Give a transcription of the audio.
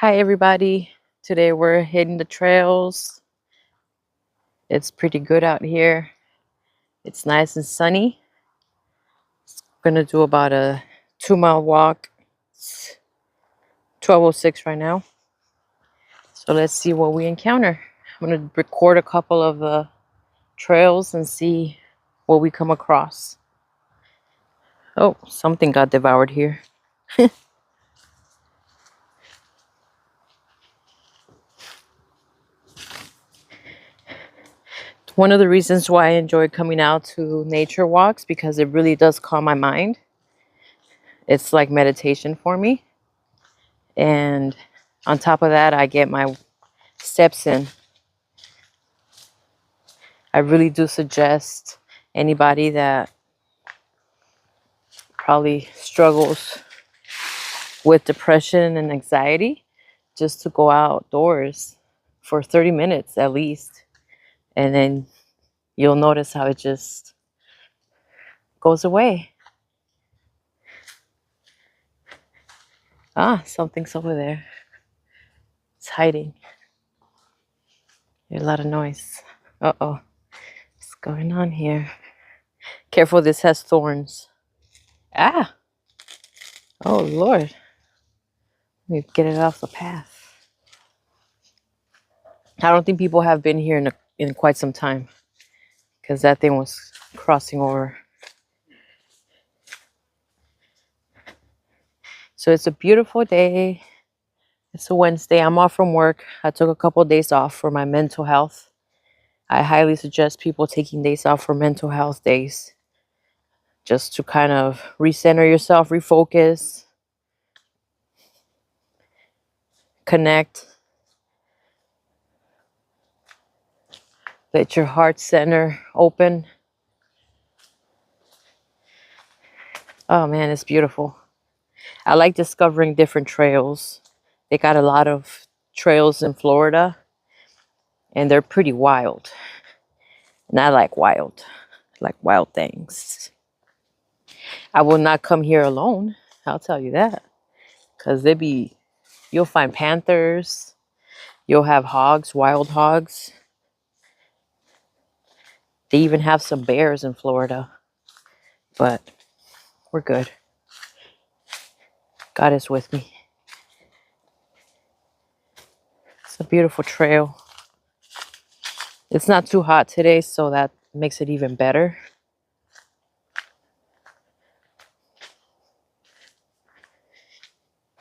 Hi, everybody. Today we're hitting the trails. It's pretty good out here. It's nice and sunny. Gonna do about a 2 mile walk. It's 12:06 right now. So let's see what we encounter. I'm gonna record a couple of trails and see what we come across. Oh, something got devoured here. One of the reasons why I enjoy coming out to nature walks because it really does calm my mind. It's like meditation for me. And on top of that, I get my steps in. I really do suggest anybody that probably struggles with depression and anxiety just to go outdoors for 30 minutes at least. And then you'll notice how it just goes away. Ah, something's over there. It's hiding. There's a lot of noise. Uh-oh. What's going on here? Careful, this has thorns. Ah! Oh, Lord. Let me get it off the path. I don't think people have been here in quite some time because that thing was crossing over. So it's a beautiful day. It's a Wednesday. I'm off from work. I took a couple of days off for my mental health. I highly suggest people taking days off for mental health days just to kind of recenter yourself, refocus, connect. Let your heart center open. Oh man, it's beautiful. I like discovering different trails. They got a lot of trails in Florida and they're pretty wild. And I like wild things. I will not come here alone. I'll tell you that. Because you'll find panthers. You'll have hogs, wild hogs. They even have some bears in Florida. But we're good. God is with me. It's a beautiful trail. It's not too hot today, so that makes it even better.